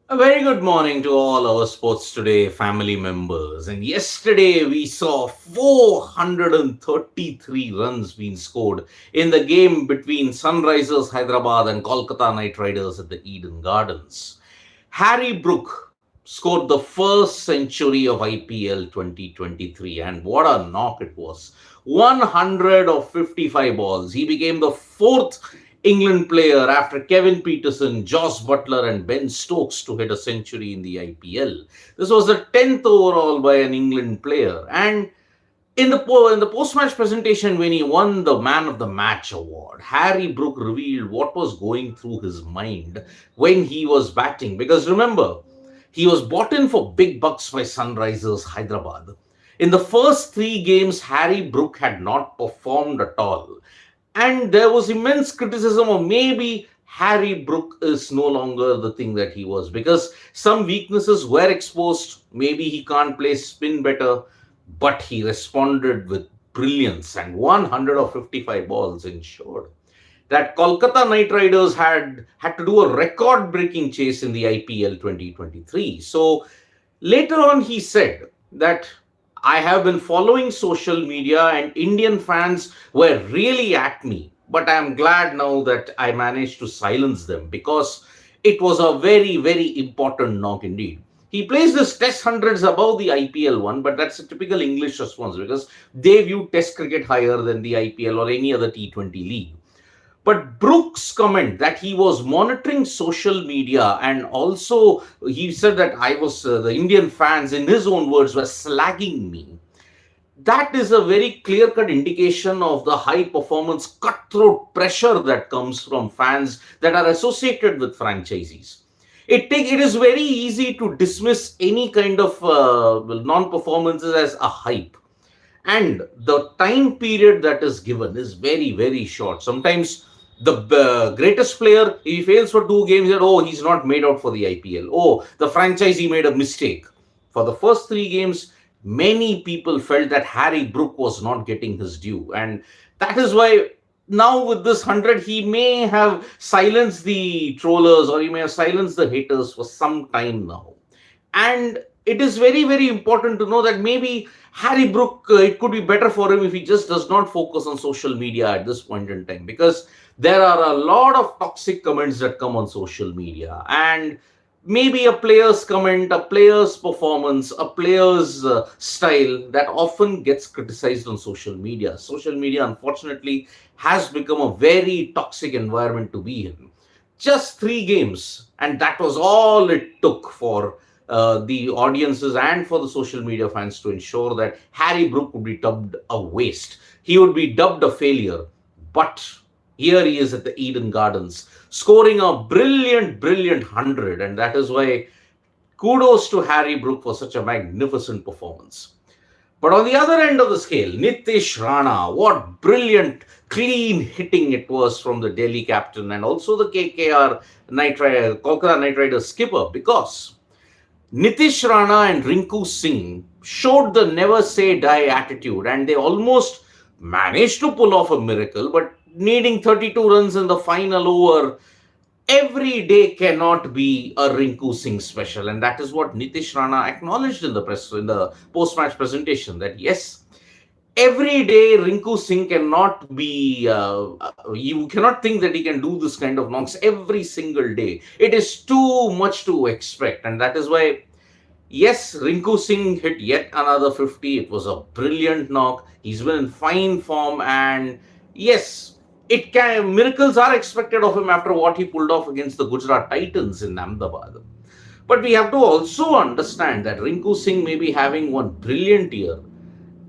A very good morning to all our Sports Today family members. And yesterday we saw 433 runs being scored in the game between Sunrisers Hyderabad and Kolkata Knight Riders at the Eden Gardens. Harry Brook scored the first century of IPL 2023, and what a knock it was. 100 of 55 balls. He became the fourth England player after Kevin Peterson, Joss Butler, and Ben Stokes to hit a century in the IPL. This was the 10th overall by an England player. And in the post-match presentation, when he won the Man of the Match award, Harry Brook revealed what was going through his mind when he was batting. Because remember, he was bought in for big bucks by Sunrisers Hyderabad. In the first three games, Harry Brook had not performed at all. And there was immense criticism of maybe Harry Brook is no longer the thing that he was because some weaknesses were exposed. Maybe he can't play spin better, but he responded with brilliance, and 155 balls ensured that Kolkata Knight Riders had to do a record breaking chase in the IPL 2023. So later on, he said that I have been following social media and Indian fans were really at me. But I am glad now that I managed to silence them because it was a very, very important knock indeed. He placed his test hundreds above the IPL one, but that's a typical English response because they view test cricket higher than the IPL or any other T20 league. But Brooks' comment that he was monitoring social media and also he said that I was the Indian fans, in his own words, were slagging me. That is a very clear cut indication of the high performance cutthroat pressure that comes from fans that are associated with franchisees. It is very easy to dismiss any kind of non performances as a hype, and the time period that is given is very, very short. Sometimes the greatest player, if he fails for two games, that oh, he's not made out for the IPL. Oh, the franchisee made a mistake. For the first three games, many people felt that Harry Brook was not getting his due, and that is why now with this 100 he may have silenced the trollers or he may have silenced the haters for some time now. And it is very, very important to know that maybe Harry Brook, it could be better for him if he just does not focus on social media at this point in time, because there are a lot of toxic comments that come on social media. And maybe a player's comment, a player's performance, a player's style that often gets criticized on social media. Social media, unfortunately, has become a very toxic environment to be in. Just three games, and that was all it took for the audiences and for the social media fans to ensure that Harry Brook would be dubbed a waste. He would be dubbed a failure. But here he is at the Eden Gardens, scoring a brilliant, brilliant 100. And that is why kudos to Harry Brook for such a magnificent performance. But on the other end of the scale, Nitish Rana, what brilliant, clean hitting it was from the Delhi captain and also the KKR Kolkata Knight Riders skipper, because Nitish Rana and Rinku Singh showed the never say die attitude, and they almost managed to pull off a miracle, but needing 32 runs in the final over, every day cannot be a Rinku Singh special. And that is what Nitish Rana acknowledged in the post-match presentation, that yes, every day Rinku Singh cannot be, you cannot think that he can do this kind of knocks every single day. It is too much to expect. And that is why, yes, Rinku Singh hit yet another 50. It was a brilliant knock. He's been in fine form. And yes, miracles are expected of him after what he pulled off against the Gujarat Titans in Ahmedabad. But we have to also understand that Rinku Singh may be having one brilliant year,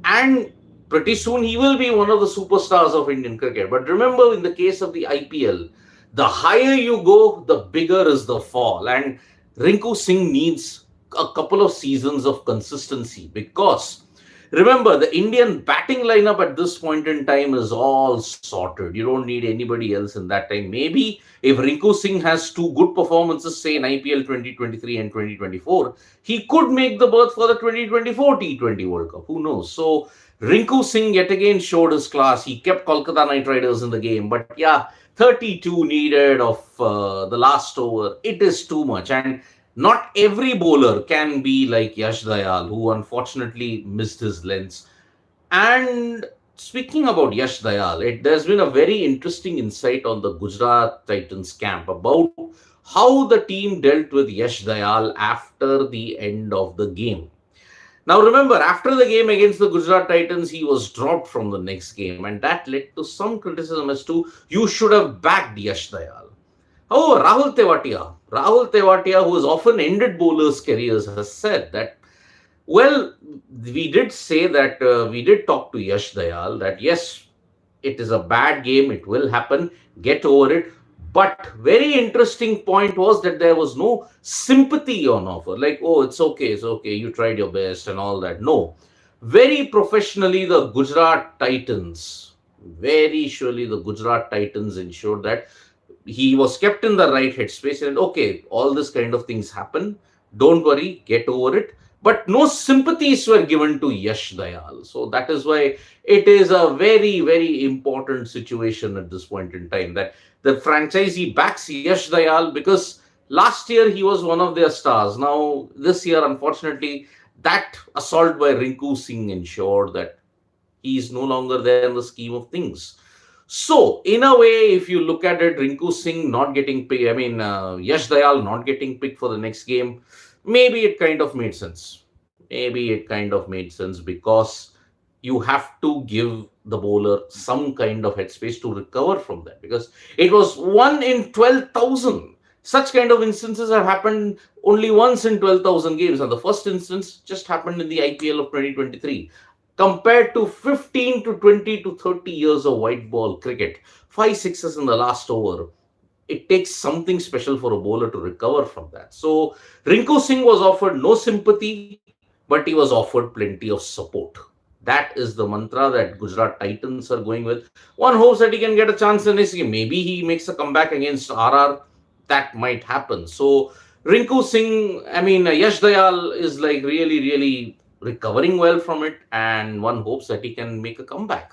and pretty soon he will be one of the superstars of Indian cricket. But remember, in the case of the IPL, the higher you go, the bigger is the fall. And Rinku Singh needs a couple of seasons of consistency, because remember, the Indian batting lineup at this point in time is all sorted. You don't need anybody else in that time. Maybe if Rinku Singh has two good performances, say in IPL 2023 and 2024, he could make the berth for the 2024 T20 World Cup. Who knows? So Rinku Singh yet again showed his class. He kept Kolkata Knight Riders in the game. But yeah, 32 needed of the last over. It is too much. And Not every bowler can be like Yash Dayal, who unfortunately missed his lengths. And speaking about Yash Dayal, there's been a very interesting insight on the Gujarat Titans camp about how the team dealt with Yash Dayal after the end of the game. Now, remember, after the game against the Gujarat Titans, he was dropped from the next game, and that led to some criticism as to you should have backed Yash Dayal. Oh, Rahul Tewatia, who has often ended bowlers' careers, has said that, well, we did say that we did talk to Yash Dayal that yes, it is a bad game, it will happen, get over it. But very interesting point was that there was no sympathy on offer. Like, oh, it's okay, you tried your best and all that. No. Very professionally, the Gujarat Titans, very surely the Gujarat Titans ensured that he was kept in the right headspace and okay, all this kind of things happen. Don't worry, get over it. But no sympathies were given to Yash Dayal. So that is why it is a very, very important situation at this point in time that the franchisee backs Yash Dayal because last year he was one of their stars. Now, this year, unfortunately, that assault by Rinku Singh ensured that he is no longer there in the scheme of things. So, in a way, if you look at it, Rinku Singh not getting picked, Yash Dayal not getting picked for the next game, maybe it kind of made sense. Maybe it kind of made sense because you have to give the bowler some kind of headspace to recover from that because it was 1 in 12,000. Such kind of instances have happened only once in 12,000 games, and the first instance just happened in the IPL of 2023 compared to 15 to 20 to 30 years of white ball cricket, 5 sixes in the last over. It takes something special for a bowler to recover from that. So Rinku Singh was offered no sympathy, but he was offered plenty of support. That is the mantra that Gujarat Titans are going with. One hopes that he can get a chance in this game. Maybe he makes a comeback against RR. That might happen. So Rinku Singh, Yash Dayal is like really, really recovering well from it, and one hopes that he can make a comeback.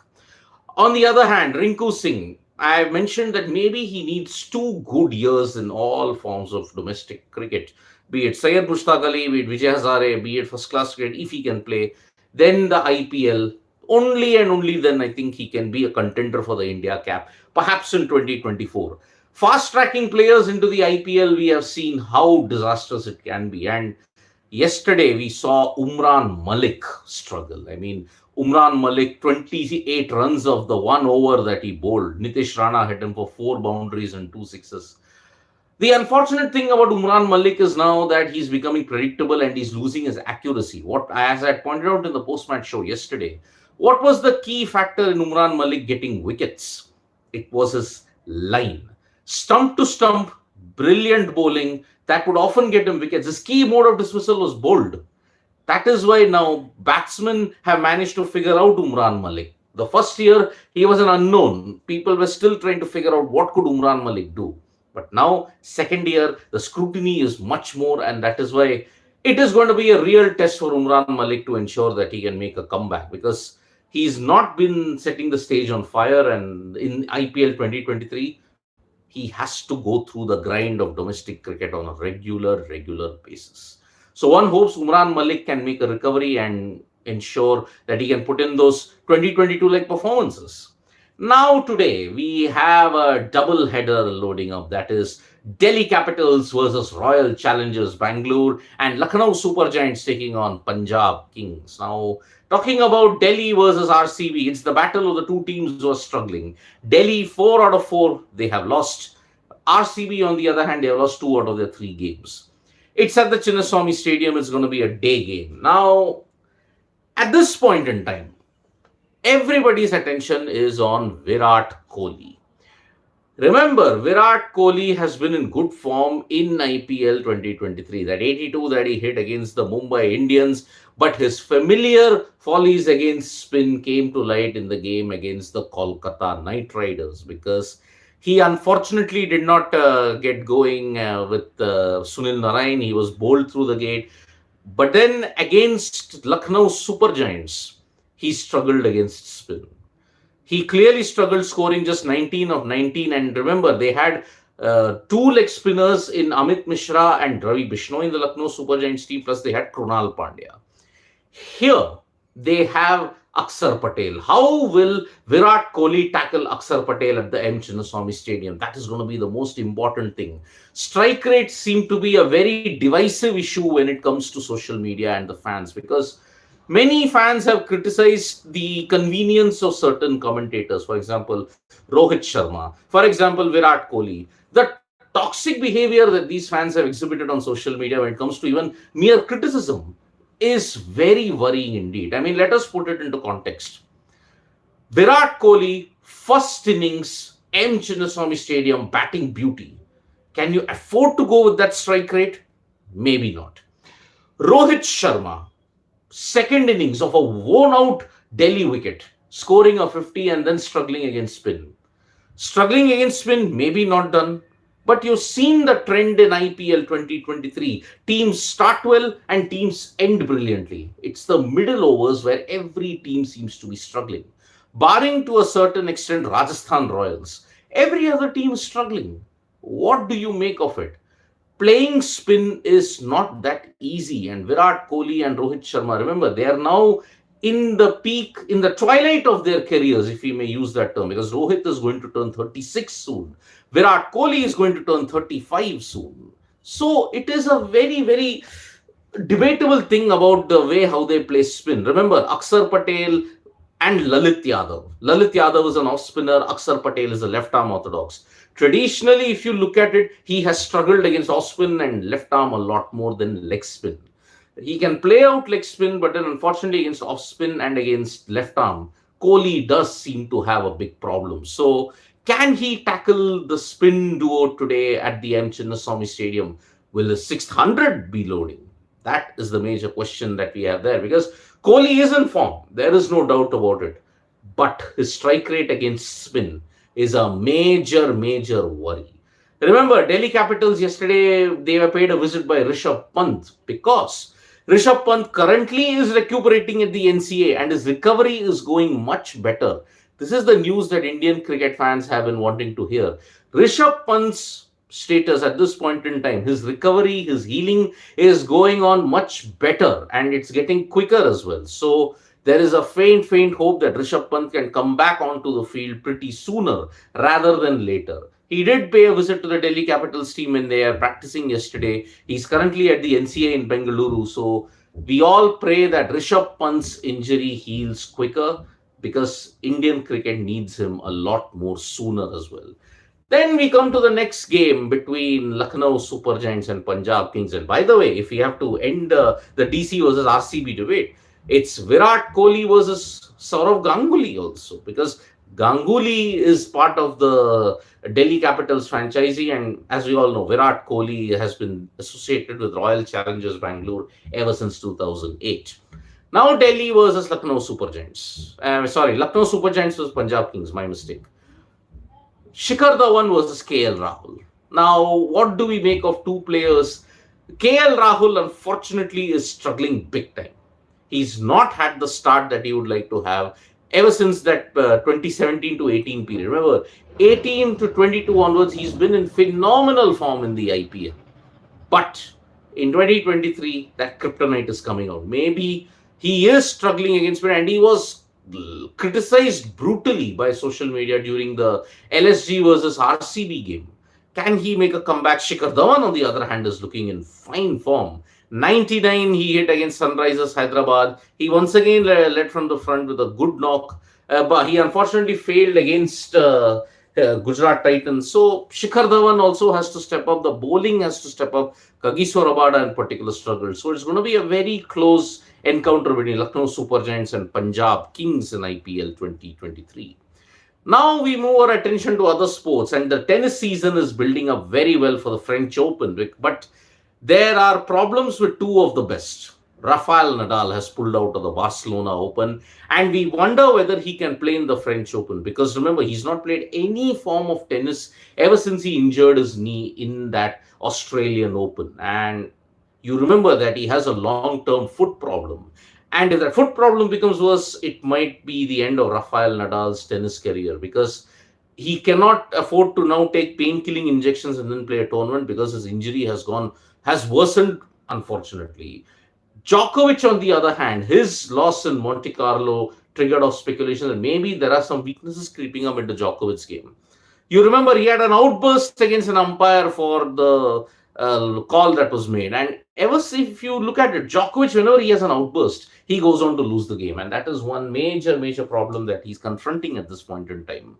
On the other hand, Rinku Singh, I mentioned that maybe he needs 2 good years in all forms of domestic cricket, be it Syed Mushtaq Ali, be it Vijay Hazare, be it first class cricket, if he can play. Then the IPL, only and only then I think he can be a contender for the India cap, perhaps in 2024. Fast tracking players into the IPL, we have seen how disastrous it can be. And yesterday we saw Umran Malik struggle. Umran Malik, 28 runs of the 1 over that he bowled. Nitish Rana hit him for 4 boundaries and 2 sixes. The unfortunate thing about Umran Malik is now that he's becoming predictable and he's losing his accuracy. What, as I pointed out in the post-match show yesterday, what was the key factor in Umran Malik getting wickets? It was his line. Stump to stump, brilliant bowling that would often get him wickets. His key mode of dismissal was bowled. That is why now batsmen have managed to figure out Umran Malik. The first year, he was an unknown. People were still trying to figure out what could Umran Malik do. But now, second year, the scrutiny is much more, and that is why it is going to be a real test for Umran Malik to ensure that he can make a comeback because he's not been setting the stage on fire. And in IPL 2023, he has to go through the grind of domestic cricket on a regular basis. So one hopes Umran Malik can make a recovery and ensure that he can put in those 2022 like performances. Now today we have a double header loading up, that is Delhi Capitals versus Royal Challengers Bangalore and Lucknow Super Giants taking on Punjab Kings. Now talking about Delhi versus RCB, it's the battle of the two teams who are struggling. Delhi 4 out of 4 they have lost. RCB on the other hand, they have lost 2 out of their 3 games. It's at the Chinnaswamy Stadium. It's going to be a day game. Now, at this point in time, everybody's attention is on Virat Kohli. Remember, Virat Kohli has been in good form in IPL 2023. That 82 that he hit against the Mumbai Indians, but his familiar follies against spin came to light in the game against the Kolkata Knight Riders because he unfortunately did not get going with Sunil Narayan. He was bowled through the gate. But then against Lucknow Super Giants, he struggled against spin. He clearly struggled, scoring just 19 of 19. And remember, they had two leg spinners in Amit Mishra and Ravi Bishnoi in the Lucknow Super Giants team, plus they had Krunal Pandya. Here, they have Akshar Patel. How will Virat Kohli tackle Akshar Patel at the M. Chinnaswamy Stadium? That is going to be the most important thing. Strike rates seem to be a very divisive issue when it comes to social media and the fans, because many fans have criticized the convenience of certain commentators. For example, Rohit Sharma. For example, Virat Kohli. The toxic behavior that these fans have exhibited on social media when it comes to even mere criticism is very worrying indeed. I mean, let us put it into context. Virat Kohli, first innings, M. Chinnaswamy Stadium, batting beauty. Can you afford to go with that strike rate? Maybe not. Rohit Sharma, second innings of a worn out Delhi wicket, scoring a 50 and then struggling against spin. Struggling against spin, maybe not done. But you've seen the trend in IPL 2023. Teams start well and teams end brilliantly. It's the middle overs where every team seems to be struggling. Barring to a certain extent Rajasthan Royals, every other team is struggling. What do you make of it? Playing spin is not that easy. And Virat Kohli and Rohit Sharma, remember, they are now in the peak, in the twilight of their careers, if we may use that term, because Rohit is going to turn 36 soon. Virat Kohli is going to turn 35 soon. So it is a very, very debatable thing about the way how they play spin. Remember, Akshar Patel and Lalit Yadav. Lalit Yadav is an off spinner. Akshar Patel is a left arm orthodox. Traditionally, if you look at it, he has struggled against off spin and left arm a lot more than leg spin. He can play out leg spin, but then unfortunately against off spin and against left arm, Kohli does seem to have a big problem. So can he tackle the spin duo today at the M. Chinnaswamy Stadium? Will the 600 be loading? That is the major question that we have there, because Kohli is in form. There is no doubt about it. But his strike rate against spin is a major, major worry. Remember, Delhi Capitals yesterday, they were paid a visit by Rishabh Pant, because Rishabh Pant currently is recuperating at the NCA and his recovery is going much better. This is the news that Indian cricket fans have been wanting to hear. Rishabh Pant's status at this point in time, his recovery, his healing is going on much better and it's getting quicker as well. So there is a faint hope that Rishabh Pant can come back onto the field pretty sooner rather than later. He did pay a visit to the Delhi Capitals team when they are practicing yesterday. He's currently at the NCA in Bengaluru. So we all pray that Rishabh Pant's injury heals quicker, because Indian cricket needs him a lot more sooner as well. Then we come to the next game between Lucknow Super Giants and Punjab Kings. And by the way, if we have to end the DC versus RCB debate, it's Virat Kohli versus Saurav Ganguly also, because Ganguly is part of the Delhi Capitals franchisee, and as we all know, Virat Kohli has been associated with Royal Challengers Bangalore ever since 2008. Now Delhi versus Lucknow Super Giants. Lucknow Super Giants versus Punjab Kings, my mistake. Shikhar Dhawan versus KL Rahul. Now, what do we make of two players? KL Rahul, unfortunately, is struggling big time. He's not had the start that he would like to have ever since that 2017 to 18 period. Remember, 18 to 22 onwards, he's been in phenomenal form in the IPL. But in 2023, that kryptonite is coming out. Maybe he is struggling against it, and he was criticized brutally by social media during the LSG versus RCB game. Can he make a comeback? Shikhar Dhawan, on the other hand, is looking in fine form. 99 he hit against Sunrisers Hyderabad. He once again led from the front with a good knock, but he unfortunately failed against Gujarat Titans. So Shikhar Dhawan also has to step up. The bowling has to step up. Kagiso Rabada in particular struggled. So it's going to be a very close encounter between Lucknow Super Giants and Punjab Kings in IPL 2023. Now we move our attention to other sports, and the tennis season is building up very well for the French Open. But there are problems with two of the best. Rafael Nadal has pulled out of the Barcelona Open, and we wonder whether he can play in the French Open, because remember, he's not played any form of tennis ever since he injured his knee in that Australian Open. And you remember that he has a long-term foot problem. And if that foot problem becomes worse, it might be the end of Rafael Nadal's tennis career, because he cannot afford to now take pain-killing injections and then play a tournament because his injury has worsened, unfortunately. Djokovic, on the other hand, his loss in Monte Carlo triggered off speculation that maybe there are some weaknesses creeping up into Djokovic's game. You remember he had an outburst against an umpire for the call that was made. And if you look at it, Djokovic, whenever he has an outburst, he goes on to lose the game. And that is one major problem that he's confronting at this point in time.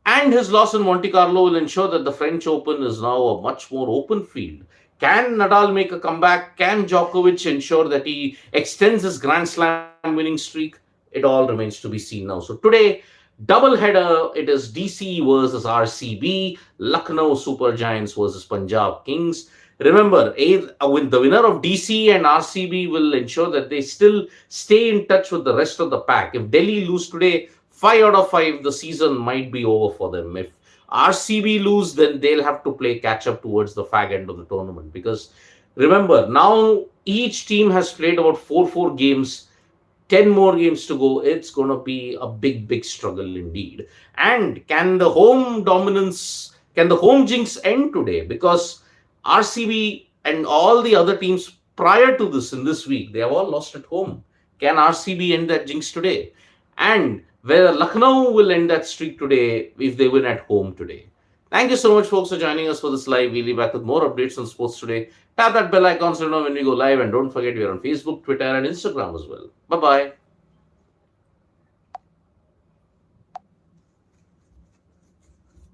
And his loss in Monte Carlo will ensure that the French Open is now a much more open field. Can Nadal make a comeback? Can Djokovic ensure that he extends his Grand Slam winning streak? It all remains to be seen now. So today, double header, it is DC versus RCB, Lucknow Super Giants versus Punjab Kings. Remember, with the winner of DC and RCB will ensure that they still stay in touch with the rest of the pack. If Delhi lose today, 5 out of 5, the season might be over for them. If RCB lose, then they'll have to play catch up towards the fag end of the tournament. Because remember, now each team has played about 4 games. 10 more games to go. It's going to be a big struggle indeed. And can the home jinx end today? Because RCB and all the other teams prior to this in this week, they have all lost at home. Can RCB end that jinx today? And whether Lucknow will end that streak today if they win at home today. Thank you so much, folks, for joining us for this live. We'll be back with more updates on sports today. Tap that bell icon so you know when we go live. And don't forget, we are on Facebook, Twitter, and Instagram as well. Bye-bye.